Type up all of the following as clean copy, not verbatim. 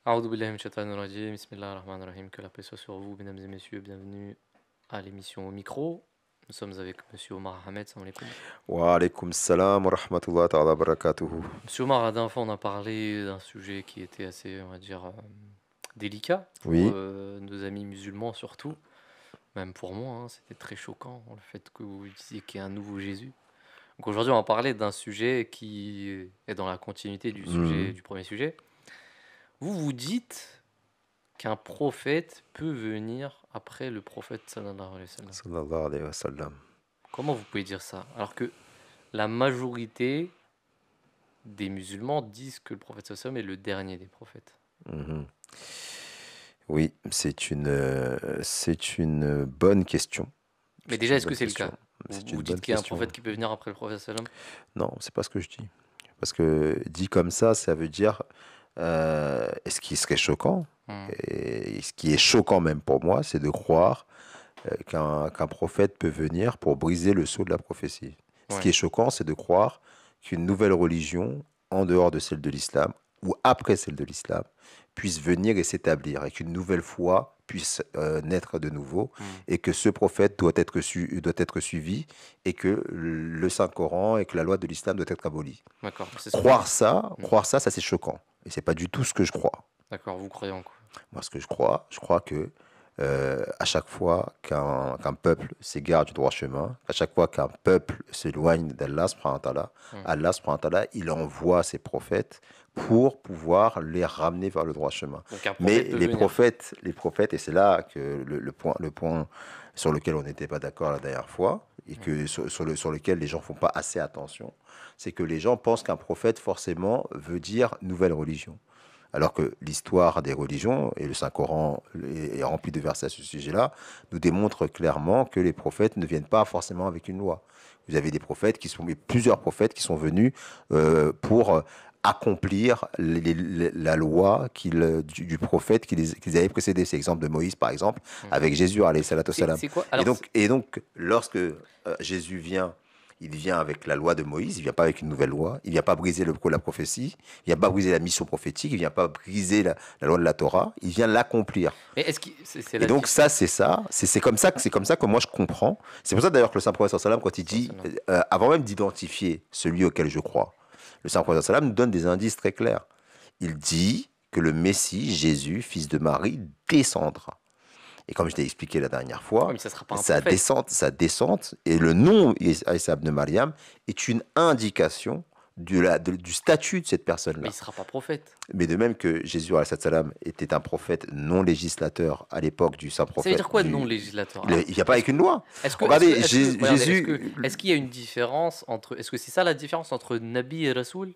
A'oudou billahi minash shaitanir rajim. Bismillahir rahmanir rahim. Que la paix soit sur vous, mesdames et messieurs. Bienvenue à l'émission au micro. Nous sommes avec Monsieur Omar Ahmed. Salam alaikum. Wa alaykoum salam wa rahmatullahi ta'ala wa barakatuhu. Monsieur Omar, la dernière fois, on a parlé d'un sujet qui était assez, on va dire, délicat pour Oui, nos amis musulmans surtout. Même pour moi, hein, c'était très choquant le fait que vous disiez qu'il y a un nouveau Jésus. Donc aujourd'hui, on va parler d'un sujet qui est dans la continuité du sujet, mhm. du premier sujet. Vous vous dites qu'un prophète peut venir après le prophète sallallahu alayhi wa sallam. Sallallahu alayhi wa sallam. Comment vous pouvez dire ça? Alors que la majorité des musulmans disent que le prophète sallallahu alayhi wa sallam est le dernier des prophètes. Mhm. Oui, c'est une bonne question. Mais C'est déjà, une est-ce que bonne c'est le question. cas? Vous, C'est vous une dites bonne qu'il y a un question. prophète qui peut venir après le prophète sallallahu Non, c'est pas ce que je dis. Parce que dit comme ça veut dire, et ce qui serait choquant, alayhi wa sallam. et ce qui est choquant même pour moi, c'est de croire qu'un prophète peut venir pour briser le sceau de la prophétie. Ce qui Ouais, est choquant, c'est de croire qu'une nouvelle religion, en dehors de celle de l'islam, ou après celle de l'islam, puisse venir et s'établir, et qu'une nouvelle foi puisse naître de nouveau, hmm, et que ce prophète doit être suivi, et que le Saint-Coran et que la loi de l'islam doit être abolie. d'accord. C'est ce que vous. Hmm, Croire ça, ça c'est choquant. Et c'est pas du tout ce que je crois. d'accord, vous croyez en quoi? Moi, ce que je crois que à chaque fois qu'un peuple s'égare du droit chemin, à chaque fois qu'un peuple s'éloigne d'Allah, subhanahu wa ta'ala, Hmm. Allah, subhanahu wa ta'ala, il envoie ses prophètes pour pouvoir les ramener vers le droit chemin. Donc un Mais prophète peut venir. les prophètes, et c'est là que le point sur lequel on n'était pas d'accord la dernière fois, et Hmm. que sur lequel les gens font pas assez attention, c'est que les gens pensent qu'un prophète forcément veut dire nouvelle religion. Alors que l'histoire des religions, et le Saint-Coran est rempli de versets à ce sujet-là, nous démontre clairement que les prophètes ne viennent pas forcément avec une loi. Vous avez des prophètes plusieurs prophètes qui sont venus pour accomplir la loi du prophète qu'ils avaient précédé. C'est l'exemple de Moïse, par exemple, Hmm. avec Jésus, alayhi salatu wassalam. C'est quoi? Et Alors, donc lorsque Jésus vient, il vient avec la loi de Moïse, il vient pas avec une nouvelle loi, il vient pas briser la prophétie, il vient pas briser la mission prophétique, il vient pas briser la loi de la Torah, il vient l'accomplir. mais est-ce que c'est Et la donc différence? c'est comme ça que moi je comprends. C'est pour ça d'ailleurs que le Saint-Prophète sallam, quand il dit, avant même d'identifier celui auquel je crois, le Saint-Prophète sallam nous donne des indices très clairs. Il dit que le Messie, Jésus, fils de Marie, descendra. Et comme je t'ai expliqué la dernière Oui, fois, mais ça sera pas un prophète. sa descente et le nom Isa ibn Mariam est une indication du statut de cette Mais il personne-là. sera pas prophète. Mais de même que Jésus alayhi salam était un prophète non législateur à l'époque du saint Ça veut prophète, dire quoi non législateur? il ne Alors, vient pas est-ce avec une loi. est-ce Regardez, que, regardez, Jésus, est-ce qu'il y a une différence entre, est-ce que c'est ça la différence entre Nabi et Rasoul?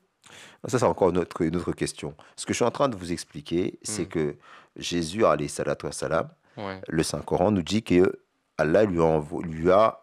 ça c'est encore une autre question. Ce que je suis en train de vous expliquer, c'est Hmm, que Jésus alayhi salam, ouais, le Saint-Coran nous dit que Allah lui a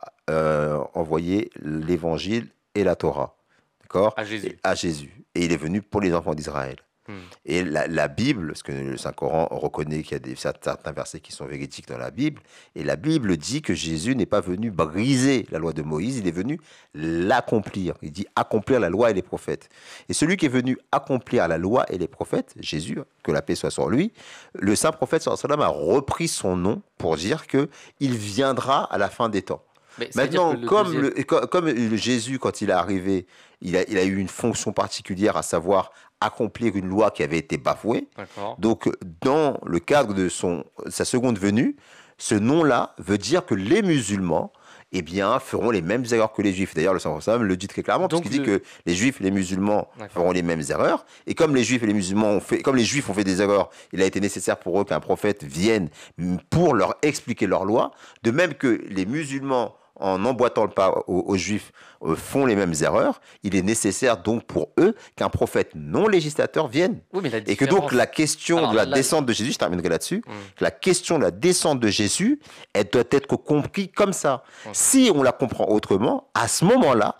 envoyé l'évangile et la Torah, d'accord, à et Jésus. à Jésus. Et il est venu pour les enfants d'Israël. Hmm, Et la Bible, parce que le Saint-Coran reconnaît qu'il y a certains versets qui sont véridiques dans la Bible, et la Bible dit que Jésus n'est pas venu briser la loi de Moïse, il est venu l'accomplir. Il dit accomplir la loi et les prophètes. Et celui qui est venu accomplir la loi et les prophètes, Jésus, que la paix soit sur lui, le saint prophète sallallahu alayhi wa sallam a repris son nom pour dire que il viendra à la fin des temps. mais ça veut dire que Maintenant, le deuxième. comme Jésus, quand il est arrivé, il a eu une fonction particulière, à savoir accomplir une loi qui avait été bafouée. D'accord. Donc, dans le cadre de sa seconde venue, ce nom-là veut dire que les musulmans, eh bien, feront les mêmes erreurs que les juifs. D'ailleurs, le Saint le dit très clairement, Donc puisqu'il dit le. que les juifs et les musulmans D'accord. feront les mêmes erreurs. Et comme les juifs et les musulmans comme les juifs ont fait des erreurs, il a été nécessaire pour eux qu'un prophète vienne pour leur expliquer leur loi. De même que les musulmans, en emboîtant le pas aux juifs, font les mêmes erreurs, il est nécessaire donc pour eux qu'un prophète non législateur vienne. Oui, mais la Et que donc différence. la question Alors de la descente de Jésus, je terminerai là-dessus, Hmm, que la question de la descente de Jésus, elle doit être comprise comme ça. ok. Si on la comprend autrement, à ce moment-là,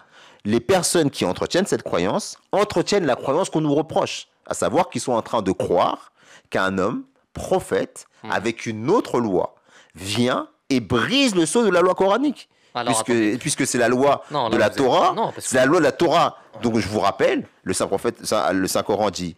les personnes qui entretiennent cette croyance entretiennent la croyance qu'on nous reproche, à savoir qu'ils sont en train de croire qu'un homme, prophète, Hmm. avec une autre loi, vient et brise le sceau de la loi coranique. Alors attendez. Puisque c'est la loi Non, de là la vous êtes. Torah, Non, parce c'est que. la loi de la Torah. Donc je vous rappelle, le Saint Coran dit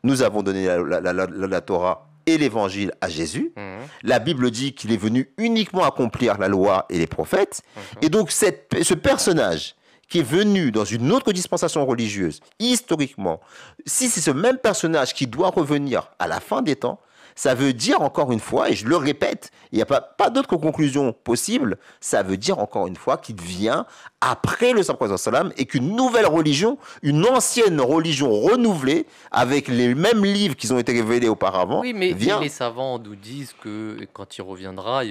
nous avons donné la Torah et l'évangile à Jésus. La Bible dit qu'il est venu uniquement accomplir la loi et les prophètes. Et donc ce personnage qui est venu dans une autre dispensation religieuse, historiquement, si c'est ce même personnage qui doit revenir à la fin des temps, ça veut dire encore une fois, et je le répète, il n'y a pas d'autre conclusion possible, ça veut dire encore une fois qu'il vient après le Prophète sallam et qu'une nouvelle religion, une ancienne religion renouvelée, avec les mêmes livres qui ont été révélés auparavant, Oui, mais vient. les savants nous disent que quand il reviendra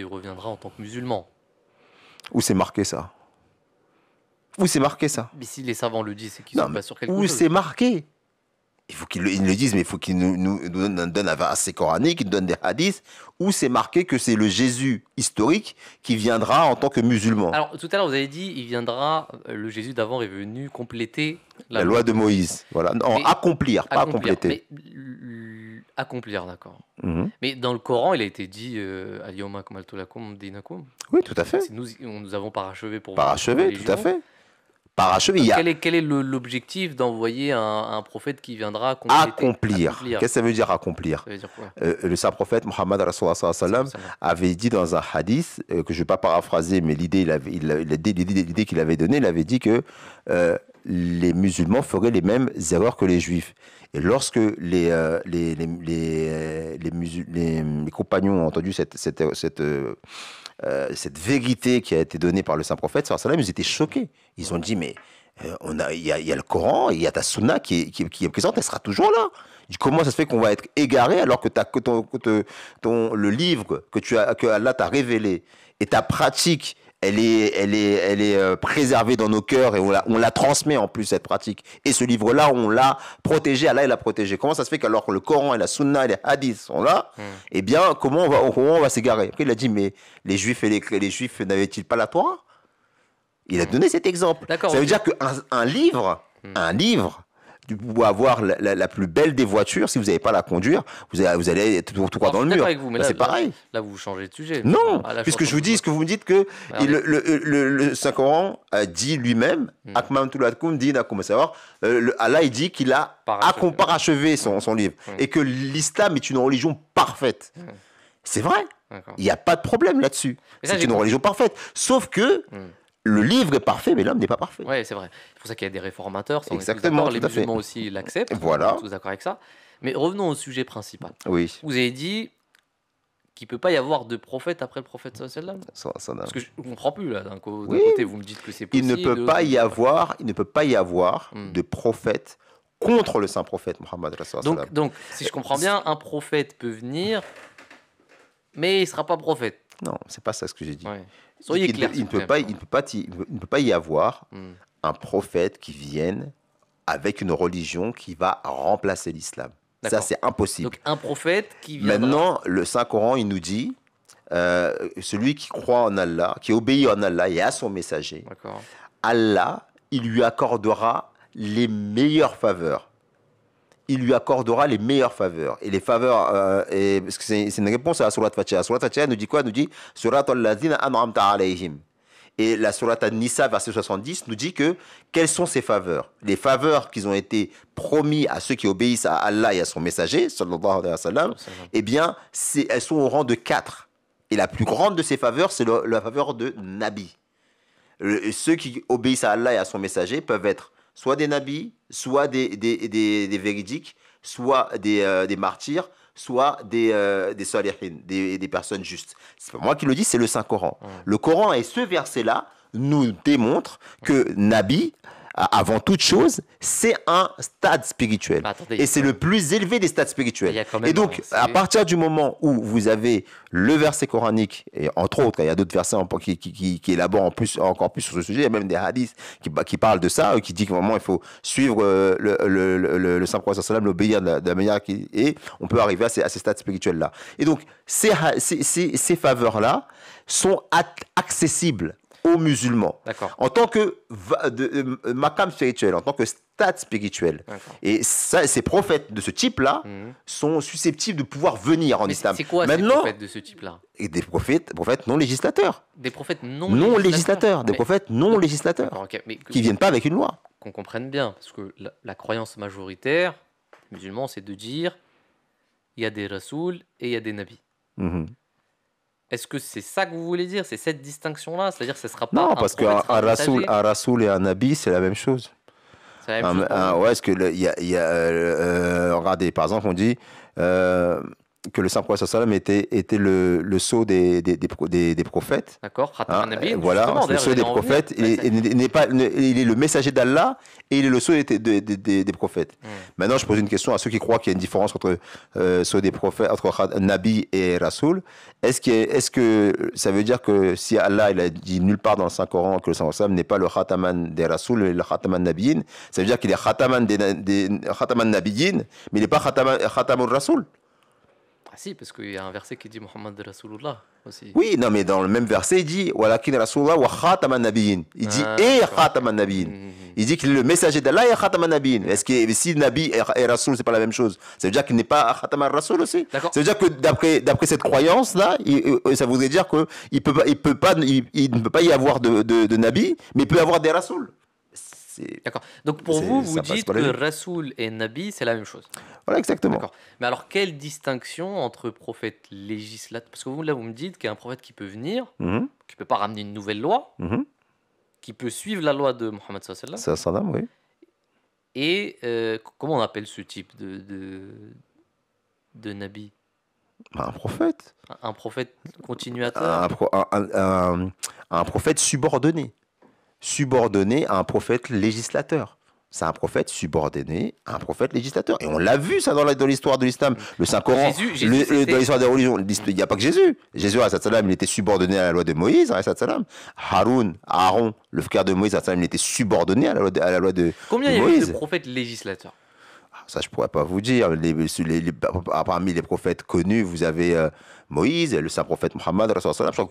en tant que musulman. Où c'est marqué ça? Où c'est marqué ça? Mais si les savants le disent, c'est qu'ils Non, sont mais pas sur quelque où chose. c'est marqué? Il faut qu'ils le disent, mais il faut qu'ils nous donnent un verset coranique, qu'ils nous donnent des hadiths, où c'est marqué que c'est le Jésus historique qui viendra en tant que musulman. Alors, tout à l'heure, vous avez dit, il viendra, le Jésus d'avant est venu compléter La loi de Moïse. Voilà. Non, Mais- accomplir, pas compléter. Mais, accomplir, d'accord. Mhm. Mais dans le Coran, il a été dit Al-yawma akmaltu lakum dinakum. Oui, tout à fait. C'est nous avons parachevé pour vous Parachevé, votre tout à religion. fait. Parachevé, il y a Quel est l'objectif d'envoyer un prophète qui viendra compléter, accomplir. Qu'est-ce que ça veut dire accomplir? Ça veut dire quoi? Le saint prophète Mohammed sallam avait dit dans un hadith, que je ne vais pas paraphraser, mais l'idée qu'il avait donnée, il avait dit que les musulmans feraient les mêmes erreurs que les juifs. Et lorsque les compagnons ont entendu cette vérité qui a été donnée par le saint prophète, sallam, ils étaient choqués. Ils ont dit, mais il y a le Coran, il y a ta sunna qui est présente, elle sera toujours là. Comment ça se fait qu'on va être égaré alors que le livre que Allah t'a révélé et ta pratique, elle est préservée dans nos cœurs et on la transmet en plus, cette pratique. Et ce livre-là, on l'a protégé, Allah l'a protégé. Comment ça se fait qu'alors que le Coran et la Sunna et les hadiths sont là, eh bien, comment on va s'égarer? Après, il a dit, mais les Juifs les Juifs n'avaient-ils pas la Torah? Il a donné cet exemple. Ça veut dire qu'un livre, vous pouvez avoir la plus belle des voitures, si vous n'avez pas à la conduire, vous allez être tout droit dans le mur. C'est pareil. Là, vous changez de sujet. Non, puisque je vous dis, ce que vous me dites que le Saint-Coran dit lui-même, Akmaltu lakum dinakum, à savoir, Allah il dit qu'il a parachevé son livre et que l'islam est une religion parfaite. C'est vrai. Il n'y a pas de problème là-dessus. C'est une religion parfaite. Sauf que le livre est parfait, mais l'homme n'est pas parfait. Oui, c'est vrai. C'est pour ça qu'il y a des réformateurs. Exactement. Les musulmans aussi l'acceptent. Voilà. Tous d'accord avec ça. Mais revenons au sujet principal. Oui. Vous avez dit qu'il ne peut pas y avoir de prophète après le prophète sallam. Parce que je ne comprends plus là. D'un côté, vous me dites que c'est possible. Il ne peut pas y avoir de prophète contre le saint prophète Mohammed. Donc, si je comprends bien, un prophète peut venir, mais il ne sera pas prophète. Non, c'est pas ça ce que j'ai dit. Ouais. Soyez clair. Il ne peut pas y avoir un prophète qui vienne avec une religion qui va remplacer l'islam. Ça, c'est impossible. Donc, un prophète qui viendra... Maintenant, le Saint-Coran, il nous dit, celui qui croit en Allah, qui obéit en Allah et à son messager, Allah, il lui accordera les meilleures faveurs. Il lui accordera les meilleures faveurs. Et les faveurs, parce que c'est une réponse à la Surat Fatiha. La Surat Fatiha nous dit quoi? Nous dit Surat al-Ladhina an'amta alayhim. Et la Surat An-Nisa, verset 70, nous dit que quelles sont ces faveurs? Les faveurs qui ont été promis à ceux qui obéissent à Allah et à son messager, sallallahu alayhi wa sallam, eh bien, elles sont au rang de 4. Et la plus grande de ces faveurs, c'est la faveur de Nabi. Ceux qui obéissent à Allah et à son messager peuvent être soit des nabis, soit des véridiques, soit des martyrs, soit des salihin, des personnes justes. C'est pas moi qui le dis, c'est le Saint-Coran. Le Coran et ce verset-là nous démontrent que Nabi, avant toute chose, c'est un stade spirituel. Et c'est le plus élevé des stades spirituels. Et donc, à partir du moment où vous avez le verset coranique, et entre autres, il y a d'autres versets qui élaborent encore plus sur ce sujet, il y a même des hadiths qui parlent de ça, qui disent que vraiment il faut suivre le saint prophète sallam, l'obéir de la manière et on peut arriver à ces stades spirituels-là. Et donc, ces faveurs-là sont accessibles aux musulmans, en tant que makam spirituel, en tant que stade spirituel. Et ça, ces prophètes de ce type-là sont susceptibles de pouvoir venir en islam. C'est quoi ces prophètes de ce type-là? Et des prophètes non législateurs. Des prophètes non législateurs. Des prophètes non législateurs. Mais qui ne viennent pas avec une loi. Qu'on comprenne bien, parce que la croyance majoritaire musulman, c'est de dire il y a des rasouls et il y a des nabis. Mhm. Est-ce que c'est ça que vous voulez dire? C'est cette distinction-là? C'est-à-dire que ce ne sera pas Non, un parce prophète sera messager? un rasoul et un nabi, c'est la même chose. C'est la même chose pour vous? Ouais, est-ce que regardez, par exemple, on dit que le Saint Prophète sallam était le sceau des prophètes. D'accord? Khatam an-Nabiyyin, Voilà, justement, le d'ailleurs, sceau des j'allais en venir. prophètes. Il n'est pas, il est le messager d'Allah et il est le sceau des prophètes. Maintenant, je pose une question à ceux qui croient qu'il y a une différence entre sceau des prophètes, entre Nabi et Rasoul. Est-ce que ça veut dire que si Allah il a dit nulle part dans le Saint-Coran que le Saint-Coran n'est pas le Khataman des Rasoul et le Khataman Nabiyyin, ça veut dire qu'il est Khataman Khataman Nabiyyin, mais il n'est pas Khataman Rasoul? Ah si, parce qu'il y a un verset qui dit Muhammad Rasulullah aussi. Oui, non, mais dans le même verset, il dit Walakin Rasulullah wa Khataman Nabiyyin. Il dit et Khataman Nabiyyin. Il dit qu'il est le messager d'Allah et Khataman Nabiyyin. Est-ce que si Nabi et Rasoul, c'est pas la même chose? Ça veut dire qu'il n'est pas Khataman Rasoul aussi? Ça veut dire que d'après cette croyance-là, ça voudrait dire qu'il ne peut pas y avoir de Nabi, mais il peut y avoir des Rasoul. D'accord. Donc pour vous, vous dites que Rasoul et Nabi, c'est la même chose. Voilà, exactement. D'accord. Mais alors, quelle distinction entre prophète législateur? Parce que vous, là, vous me dites qu'il y a un prophète qui peut venir, qui ne peut pas ramener une nouvelle loi, qui peut suivre la loi de Mohammed sallallahu alayhi wa sallam, oui. Et comment on appelle ce type de Nabi? Un prophète. Un prophète continuateur? Un prophète subordonné. Subordonné à un prophète législateur. C'est un prophète subordonné à un prophète législateur. Et on l'a vu ça dans l'histoire de l'islam. Le Saint-Coran, dans l'histoire des religions, il n'y a pas que Jésus. Jésus, il était subordonné à la loi de Moïse. Aaron, le frère de Moïse, il était subordonné à la loi de Moïse. Combien il y a eu de prophètes législateurs? Ça, je ne pourrais pas vous dire. Parmi les prophètes connus, vous avez Moïse, le saint prophète Mohammed,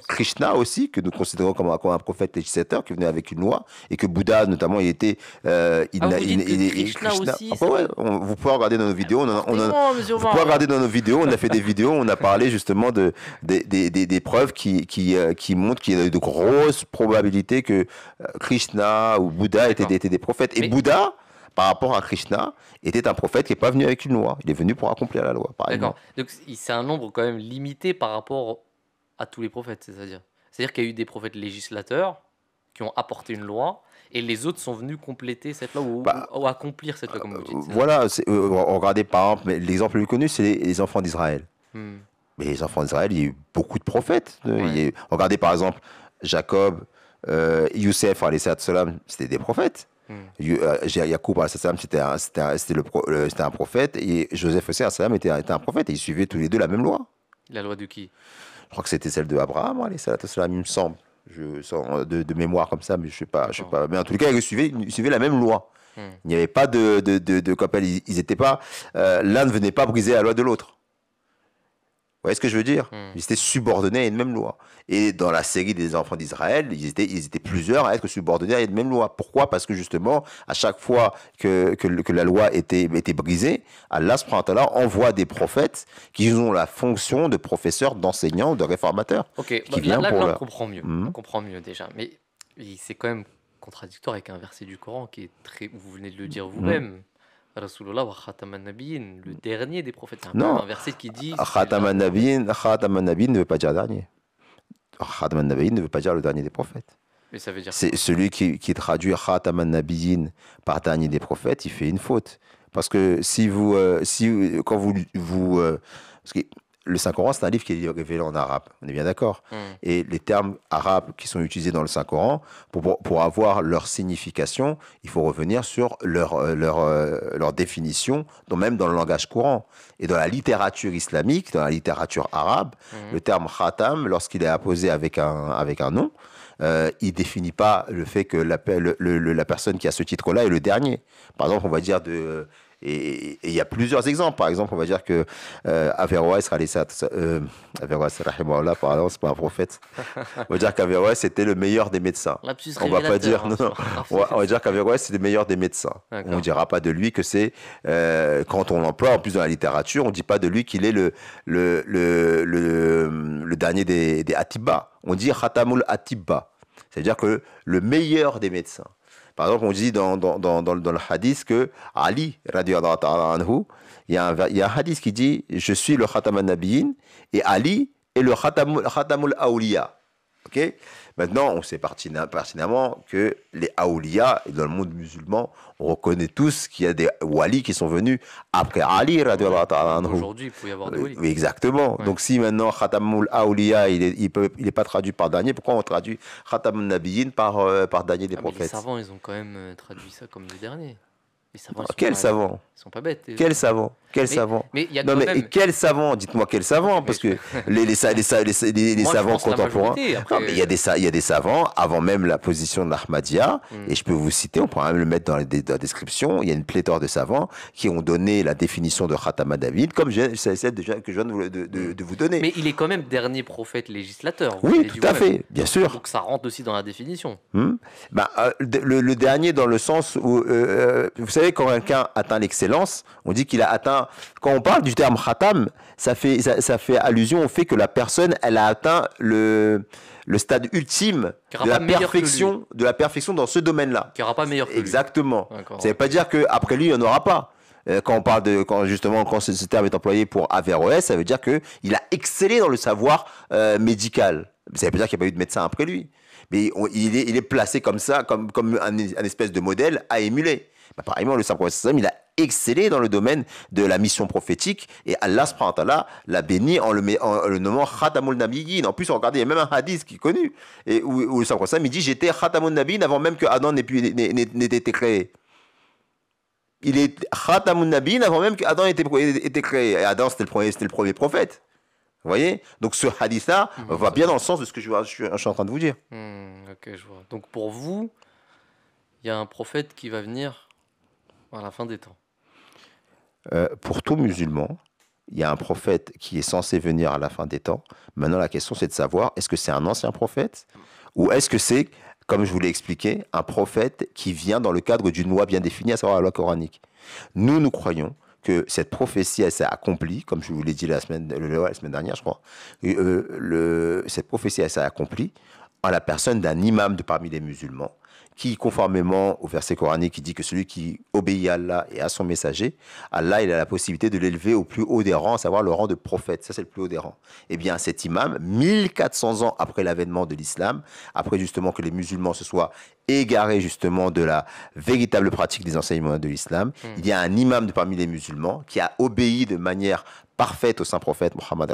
Krishna aussi, que nous considérons comme un prophète législateur qui venait avec une loi, et que Bouddha, notamment, il était. Krishna aussi. Vous pouvez regarder dans nos vidéos. Vous pouvez regarder dans nos vidéos. On a fait des vidéos. On a parlé justement des preuves qui montrent qu'il y a de grosses probabilités que Krishna ou Bouddha étaient des prophètes. Et Bouddha, par rapport à Krishna, était un prophète qui n'est pas venu avec une loi. Il est venu pour accomplir la loi. D'accord. Donc c'est un nombre quand même limité par rapport à tous les prophètes, c'est-à-dire qu'il y a eu des prophètes législateurs qui ont apporté une loi, et les autres sont venus compléter cette loi ou accomplir cette loi, comme vous dites. Voilà. Regardez par exemple, l'exemple le plus connu, c'est les enfants d'Israël. Mais les enfants d'Israël, il y a eu beaucoup de prophètes. Regardez par exemple Jacob, Youssef, c'était des prophètes. Yacoub, c'était un prophète, et Joseph aussi était un prophète, et ils suivaient tous les deux la même loi. La loi de qui? Je crois que c'était celle de Abraham, il me semble. De mémoire comme ça, mais je sais pas. Mais en tout cas, ils suivaient la même loi. Il n'y avait pas ils étaient pas. L'un ne venait pas briser la loi de l'autre. Vous voyez ce que je veux dire? Ils étaient subordonnés à une même loi. Et dans la série des enfants d'Israël, ils étaient plusieurs à être subordonnés à une même loi. Pourquoi? Parce que justement, à chaque fois que la loi était brisée, Allah subhanahu wa ta'ala envoie des prophètes qui ont la fonction de professeurs, d'enseignants, de réformateurs. Ok, là on comprend mieux. On comprend mieux déjà. Mais c'est quand même contradictoire avec un verset du Coran qui est très... Vous venez de le dire vous-même. Rasulullah wa Khataman Nabiyyin, le dernier des prophètes. Un verset qui dit... Khataman Nabiyyin ne veut pas dire dernier. Khataman Nabiyyin ne veut pas dire le dernier des prophètes. Mais ça veut dire... C'est celui qui traduit Khataman Nabiyyin par dernier des prophètes, il fait une faute. Parce que quand vous parce que le Saint-Coran, c'est un livre qui est révélé en arabe, on est bien d'accord. Et les termes arabes qui sont utilisés dans le Saint-Coran, pour avoir leur signification, il faut revenir sur leur définition, même dans le langage courant. Et dans la littérature islamique, dans la littérature arabe, le terme khatam, lorsqu'il est apposé avec un nom, il ne définit pas le fait que la personne qui a ce titre-là est le dernier. Par exemple, on va dire et il y a plusieurs exemples. Par exemple, on va dire que Averroès, rahimahullah, pardon, c'est pas un prophète. On va dire qu'Averroès était le meilleur des médecins. On va pas dire on va dire qu'Averroès c'est le meilleur des médecins. On ne dira pas de lui que c'est quand on l'emploie en plus dans la littérature, on ne dit pas de lui qu'il est le dernier des Atibba. On dit Khatamul Atibba. C'est-à-dire que le meilleur des médecins. Par exemple, on dit dans le hadith que Ali, radiyallahu ta'ala anhu, il y a un hadith qui dit je suis le Khatam an-Nabiyyin et Ali est le Khatamul Awliya. Ok. Maintenant, on sait pertinemment que les Awliya, dans le monde musulman, on reconnaît tous qu'il y a des walis qui sont venus après Ali. Aujourd'hui, il peut y avoir des walis. Oui, exactement. Ouais. Donc, si maintenant Khatamul Awliya, il est pas traduit par dernier, pourquoi on traduit Khatamun Nabiyyin par dernier des Mais les prophètes? savants, ils ont quand même traduit ça comme le dernier. Les savants, Quel savant? ils sont pas bêtes. Quel savant? Quel Mais savant? mais il y a Non, quand mais même. quel savant? Dites-moi quel savant, parce que les Moi, je savants pense la contemporains. majorité, après. Non, mais il y a des savants avant même la position de l'Ahmadiyya, et je peux vous citer, on pourra même le mettre dans la description. Il y a une pléthore de savants qui ont donné la définition de Khatam David, comme c'est celle que je viens de vous donner. Mais il est quand même dernier prophète législateur. vous Oui, l'avez dit tout à vous-même. fait, bien sûr. Donc ça rentre aussi dans la définition. Le dernier dans le sens où, vous savez, quand quelqu'un atteint l'excellence, on dit qu'il a atteint, quand on parle du terme khatam, ça fait allusion au fait que la personne, elle a atteint le stade ultime Qu'il y aura pas meilleur que de la perfection dans ce domaine-là. Qu'il n'y aura pas meilleur que lui. Exactement. D'accord. Ça ne veut pas dire qu'après lui, il n'y en aura pas. Quand on parle quand ce terme est employé pour Averroès, ça veut dire qu'il a excellé dans le savoir médical. Ça veut pas dire qu'il n'y a pas eu de médecin après lui. Mais il est placé comme ça, comme un espèce de modèle à émuler. Pareillement, le Saint-Prophète, il a excellé dans le domaine de la mission prophétique et Allah subhanahu wa ta'ala l'a béni en le nommant Khatamul Nabiyyin. En plus, regardez, il y a même un hadith qui est connu et où le Saint-Prophète il dit j'étais Khatamul Nabiyyin avant même que Adam n'ait été créé. Il est Khatamul Nabiyyin avant même qu'Adam ait été créé. Et Adam, c'était le premier prophète. Vous voyez? Donc ce hadith-là va bien dans le sens de ce que je suis en train de vous dire. Ok, je vois. Donc pour vous, il y a un prophète qui va venir à la fin des temps. Pour tout musulman, il y a un prophète qui est censé venir à la fin des temps. Maintenant, la question, c'est de savoir, est-ce que c'est un ancien prophète ou est-ce que c'est, comme je vous l'ai expliqué, un prophète qui vient dans le cadre d'une loi bien définie, à savoir la loi coranique. Nous croyons que cette prophétie, elle s'est accomplie, comme je vous l'ai dit la semaine dernière, je crois. Cette prophétie, elle s'est accomplie en la personne d'un imam de parmi les musulmans, qui, conformément au verset coranique qui dit que celui qui obéit à Allah et à son messager, Allah, il a la possibilité de l'élever au plus haut des rangs, à savoir le rang de prophète. Ça, c'est le plus haut des rangs. Eh bien, cet imam, 1400 ans après l'avènement de l'islam, après justement que les musulmans se soient égarés justement de la véritable pratique des enseignements de l'islam, il y a un imam de parmi les musulmans qui a obéi de manière parfaite au saint prophète Mohammed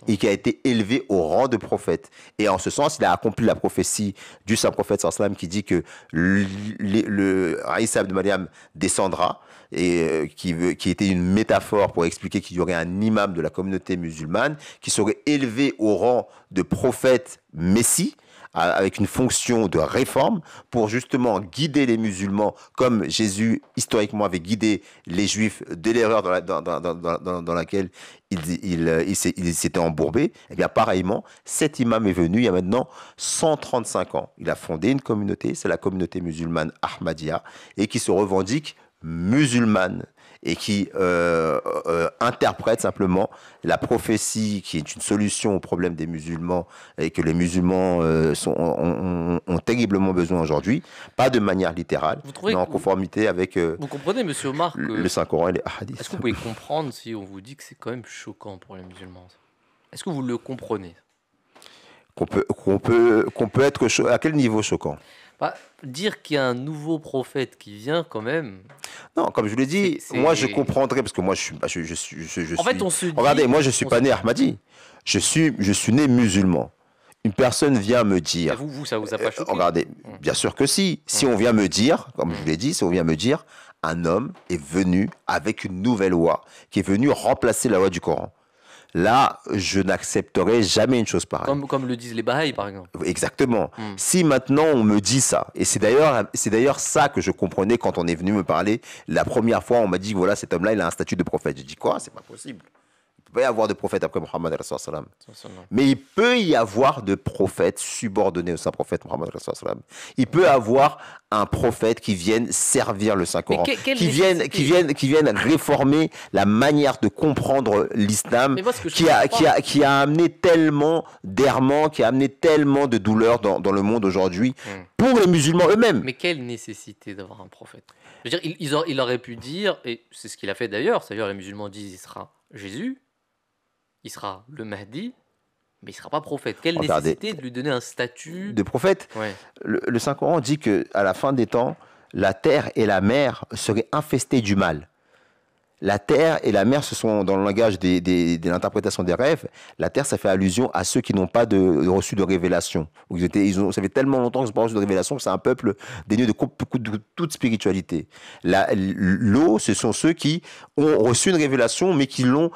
et qui a été élevé au rang de prophète. Et en ce sens, il a accompli la prophétie du saint prophète qui dit que le Isa ibn Maryam descendra, et qui était une métaphore pour expliquer qu'il y aurait un imam de la communauté musulmane qui serait élevé au rang de prophète messie, avec une fonction de réforme pour justement guider les musulmans comme Jésus historiquement avait guidé les juifs de l'erreur dans laquelle il s'était embourbé. Et bien pareillement, cet imam est venu il y a maintenant 135 ans. Il a fondé une communauté, c'est la communauté musulmane Ahmadiyya, et qui se revendique musulmane et qui interprète simplement la prophétie qui est une solution au problème des musulmans et que les musulmans ont terriblement besoin aujourd'hui, pas de manière littérale, mais en conformité avec vous comprenez, monsieur Omar, que le Saint-Coran et les hadiths. Est-ce que vous pouvez comprendre si on vous dit que c'est quand même choquant pour les musulmans? Est-ce que vous le comprenez? Qu'on peut être à quel niveau choquant? Dire qu'il y a un nouveau prophète qui vient quand même. Non, comme je l'ai dit, moi je comprendrais parce que moi je En fait, on se dit, regardez, moi je suis pas né Ahmadi. Je suis né musulman. Une personne vient me dire. Vous, ça vous a pas choqué? Regardez, bien sûr que si. Si on vient me dire, comme je l'ai dit, si on vient me dire, un homme est venu avec une nouvelle loi, qui est venu remplacer la loi du Coran. Là, je n'accepterai jamais une chose pareille. Comme le disent les Bahaïs, par exemple. Exactement. Si maintenant on me dit ça, et c'est d'ailleurs ça que je comprenais quand on est venu me parler, la première fois on m'a dit, voilà, cet homme-là, il a un statut de prophète. J'ai dit, quoi? C'est pas possible. Il ne peut pas y avoir de prophète après Mohammed. Mais il peut y avoir de prophètes subordonnés au saint prophète Mohammed. Il peut y avoir un prophète qui vienne servir le Saint-Coran, qui vienne réformer la manière de comprendre l'islam, qui a amené tellement d'errements, qui a amené tellement de douleurs dans le monde aujourd'hui pour les musulmans eux-mêmes. Mais quelle nécessité d'avoir un prophète? Je veux dire, il aurait pu dire, et c'est ce qu'il a fait d'ailleurs, c'est-à-dire les musulmans disent il sera Jésus, il sera le Mahdi, mais il ne sera pas prophète. Quelle Regardez, nécessité de lui donner un statut? de prophète, Ouais. le Saint-Coran dit qu'à la fin des temps, la terre et la mer seraient infestées du mal. La terre et la mer, ce sont dans le langage de l'interprétation des rêves. La terre, ça fait allusion à ceux qui n'ont pas reçu de révélation. Ça fait tellement longtemps qu'ils n'ont pas reçu de révélation que c'est un peuple dénué de toute spiritualité. L'eau, ce sont ceux qui ont reçu une révélation, mais qui l'ont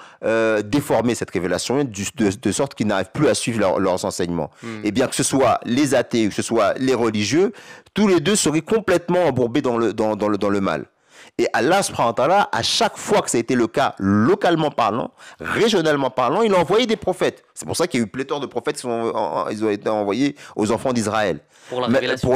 déformée, cette révélation, de sorte qu'ils n'arrivent plus à suivre leurs enseignements. Et bien que ce soit les athées, que ce soit les religieux, tous les deux seraient complètement embourbés dans le mal. Et Allah subhanahu wa ta'ala, à chaque fois que ça a été le cas, localement parlant, régionalement parlant, il a envoyé des prophètes. C'est pour ça qu'il y a eu pléthore de prophètes qui ils ont été envoyés aux enfants d'Israël. Pour la révélation.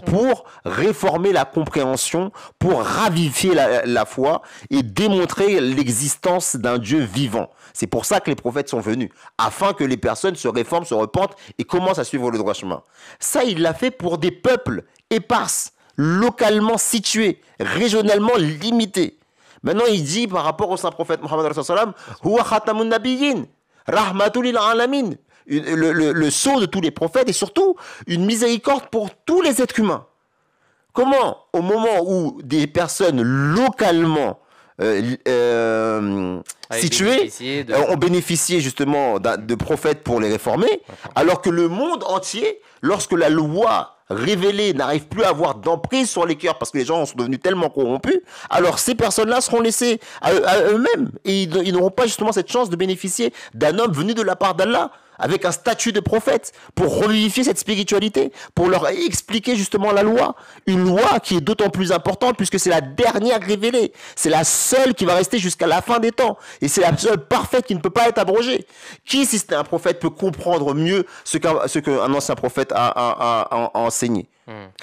Pour réformer la compréhension, pour ravifier la foi et démontrer l'existence d'un Dieu vivant. C'est pour ça que les prophètes sont venus, afin que les personnes se réforment, se repentent et commencent à suivre le droit chemin. Ça, il l'a fait pour des peuples éparses, localement situé, régionalement limité. Maintenant, il dit par rapport au saint prophète Mohammed sallam, huwa khatamun nabiyyin, rahmatul lil alamin, le sceau de tous les prophètes et surtout une miséricorde pour tous les êtres humains. Comment, au moment où des personnes localement situées ont bénéficié justement de prophètes pour les réformer, alors que le monde entier, lorsque la loi révélés n'arrivent plus à avoir d'emprise sur les cœurs parce que les gens sont devenus tellement corrompus, alors ces personnes-là seront laissées à eux-mêmes et ils n'auront pas justement cette chance de bénéficier d'un homme venu de la part d'Allah avec un statut de prophète pour revivifier cette spiritualité, pour leur expliquer justement la loi. Une loi qui est d'autant plus importante puisque c'est la dernière révélée. C'est la seule qui va rester jusqu'à la fin des temps. Et c'est la seule parfaite qui ne peut pas être abrogée. Qui, si c'était un prophète, peut comprendre mieux ce qu'un ancien prophète a enseigné?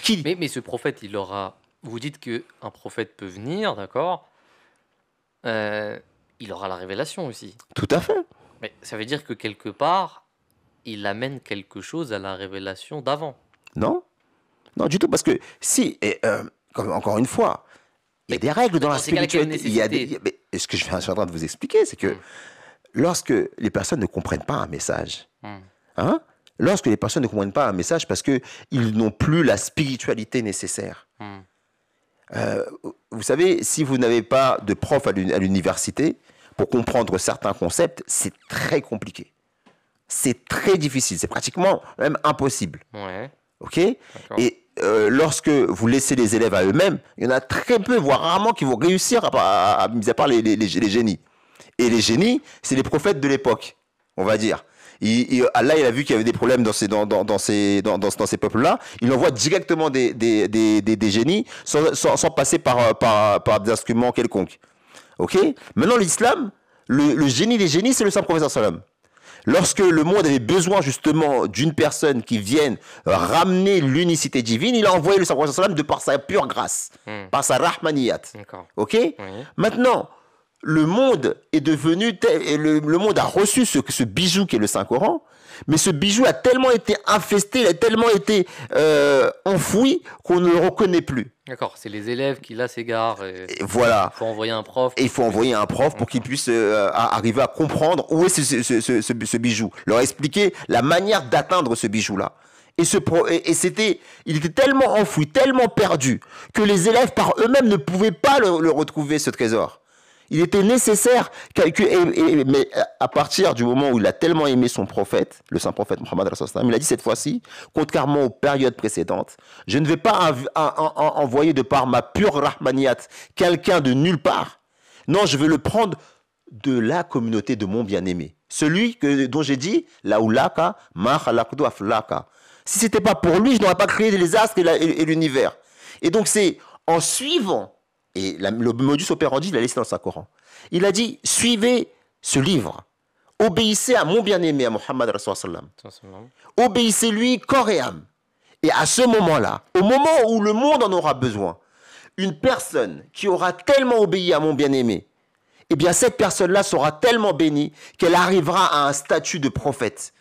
Qui? Mais ce prophète, il aura... Vous dites qu'un prophète peut venir, d'accord, il aura la révélation aussi. Tout à fait. Mais ça veut dire que quelque part, il amène quelque chose à la révélation d'avant. Non, non du tout, parce que si, encore une fois, il y a des règles dans la spiritualité. Ce que je suis en train de vous expliquer, c'est que lorsque les personnes ne comprennent pas un message, lorsque les personnes ne comprennent pas un message parce qu'ils n'ont plus la spiritualité nécessaire. Vous savez, si vous n'avez pas de prof à l'université, pour comprendre certains concepts, c'est très compliqué. C'est très difficile, c'est pratiquement même impossible. Ouais. Ok? Et lorsque vous laissez les élèves à eux-mêmes, il y en a très peu, voire rarement, qui vont réussir, mis à part les génies. Et les génies, c'est les prophètes de l'époque, on va dire. Allah, il a vu qu'il y avait des problèmes dans ces peuples-là. Il envoie directement des génies sans passer par des instruments quelconques. Ok? Maintenant, l'islam, le génie des génies, c'est le saint prophète sallam. Lorsque le monde avait besoin justement d'une personne qui vienne ramener l'unicité divine, il a envoyé le saint prophète sallam de par sa pure grâce, par sa rahmaniyat. Ok? Oui. Maintenant, le monde est devenu le monde a reçu ce bijou qui est le Saint-Coran, mais ce bijou a tellement été infesté, il a tellement été enfoui qu'on ne le reconnaît plus. D'accord, c'est les élèves qui là s'égarent. Et voilà. Il faut envoyer un prof. Et il faut envoyer un prof pour qu'il puisse arriver à comprendre où est ce bijou, leur expliquer la manière d'atteindre ce bijou-là. Il était tellement enfoui, tellement perdu, que les élèves par eux-mêmes ne pouvaient pas le retrouver, ce trésor. Il était nécessaire, mais à partir du moment où il a tellement aimé son prophète, le saint prophète Mohammed, il a dit cette fois-ci, contrairement aux périodes précédentes, je ne vais pas envoyer de par ma pure rahmaniyat quelqu'un de nulle part. Non, je vais le prendre de la communauté de mon bien-aimé. Celui dont j'ai dit, laoulaka ma khalaqtu aflaka. Si ce n'était pas pour lui, je n'aurais pas créé les astres et l'univers. Et donc c'est en suivant. Et le modus operandi, il l'a laissé dans le Saint-Coran. Il a dit, suivez ce livre. Obéissez à mon bien-aimé, à Mohammed Rasulullah. Obéissez-lui corps et âme. Et à ce moment-là, au moment où le monde en aura besoin, une personne qui aura tellement obéi à mon bien-aimé, eh bien cette personne-là sera tellement bénie qu'elle arrivera à un statut de prophète.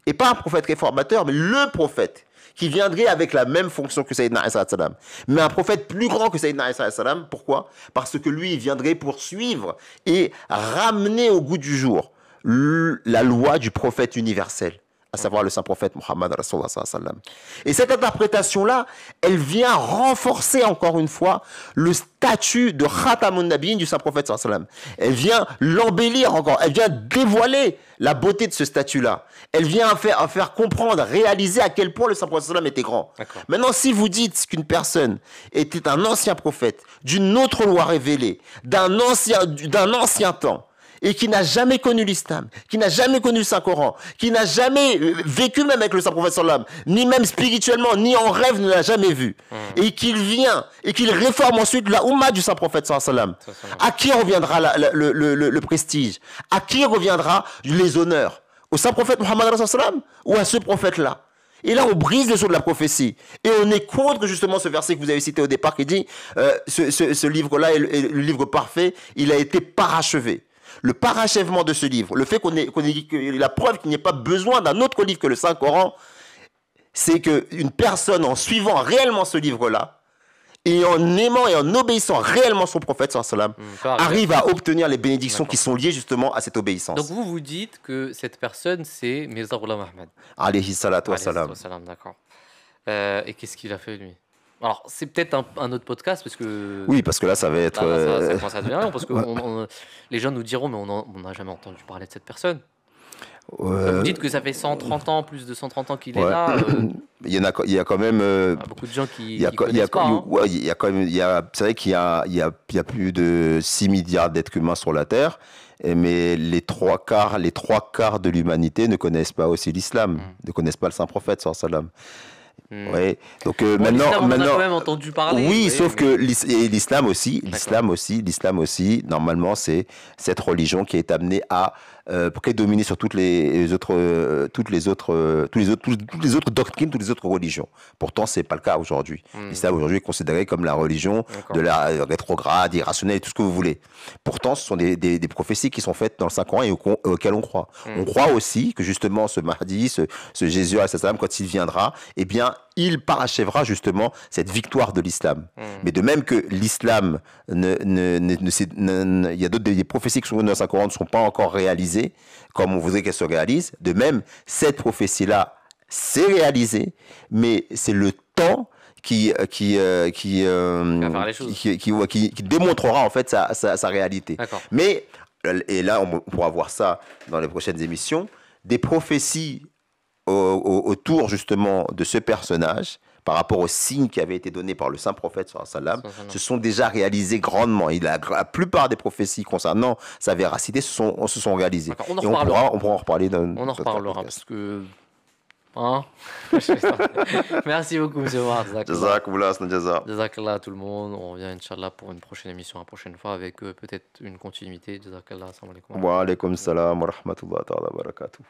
Et pas un prophète réformateur, mais le prophète qui viendrait avec la même fonction que Sayyidina Isa alayhi salam. Mais un prophète plus grand que Sayyidina Isa alayhi salam. Pourquoi? Parce que lui, il viendrait poursuivre et ramener au goût du jour la loi du prophète universel, à savoir le saint prophète Muhammad Rasulullah sallallahu alayhi wa sallam. Et cette interprétation-là, elle vient renforcer encore une fois le statut de Khatamun Nabiyyin du saint prophète sallallahu alayhi wa sallam. Elle vient l'embellir encore, elle vient dévoiler la beauté de ce statut-là. Elle vient faire comprendre, réaliser à quel point le saint prophète sallallahu alayhi wa sallam était grand. Maintenant, si vous dites qu'une personne était un ancien prophète, d'une autre loi révélée, d'un ancien temps, et qui n'a jamais connu l'islam, qui n'a jamais connu le Saint-Coran, qui n'a jamais vécu même avec le Saint-Prophète sallam, ni même spirituellement, ni en rêve ne l'a jamais vu, et qu'il vient, et qu'il réforme ensuite la Ummah du Saint-Prophète sallam, à qui reviendra le prestige? À qui reviendra les honneurs? Au Saint-Prophète Muhammad sallam ou à ce prophète-là? Et là, on brise les eaux de la prophétie. Et on est contre justement ce verset que vous avez cité au départ qui dit ce livre-là est le livre parfait, il a été parachevé. Le parachèvement de ce livre, le fait la preuve qu'il n'y ait pas besoin d'un autre livre que le Saint-Coran, c'est qu'une personne, en suivant réellement ce livre-là, et en aimant et en obéissant réellement son prophète, arrive à obtenir les bénédictions qui sont liées justement à cette obéissance. Donc vous dites que cette personne, c'est Mirza Ghulam Ahmad. Alayhi salatu wa salam. D'accord. Et qu'est-ce qu'il a fait, lui? Alors, c'est peut-être un autre podcast, parce que... Oui, parce que là, ça va être... ça commence à devenir long, parce que les gens nous diront, mais on n'a jamais entendu parler de cette personne. Vous dites que ça fait 130 ans, plus de 130 ans qu'il est là. Il y a quand même... beaucoup de gens qui connaissent pas. Hein. Ouais, il y a quand même... C'est vrai qu'il y a plus de 6 milliards d'êtres humains sur la Terre, mais les trois quarts de l'humanité ne connaissent pas aussi l'islam, ne connaissent pas le Saint-Prophète, sallallahu alayhi wa sallam. Ouais. Donc maintenant, on en a quand même entendu parler. Oui, sauf que l'islam aussi, normalement, c'est cette religion qui est amenée à prédominer sur toutes les autres doctrines, toutes les autres religions. Pourtant, c'est pas le cas aujourd'hui. L'islam aujourd'hui est considéré comme la religion de la rétrograde, irrationnelle, et tout ce que vous voulez. Pourtant, ce sont des prophéties qui sont faites dans le Saint-Coran et auxquelles on croit. On croit aussi que justement ce Mahdi, ce Jésus, quand il viendra, eh bien, il parachèvera justement cette victoire de l'islam. Mais de même que l'islam, il y a des prophéties qui sont dans le Saint-Coran ne sont pas encore réalisées comme on voudrait qu'elles se réalisent. De même, cette prophétie-là s'est réalisée, mais c'est le temps qui démontrera en fait sa réalité. Mais, et là on pourra voir ça dans les prochaines émissions, des prophéties autour justement de ce personnage par rapport aux signes qui avaient été donnés par le saint prophète sallam, se sont déjà réalisés grandement. La plupart des prophéties concernant sa véracité se sont réalisées. On pourra en reparler. On en reparlera parce que... Hein. Merci beaucoup, M. Omar. Jazakallah à tout le monde. On revient, Inch'Allah, pour une prochaine émission la prochaine fois avec peut-être une continuité. Jazakallah. Assalamu alaikum. Wa alaikum salam wa rahmatullahi wa barakatuh.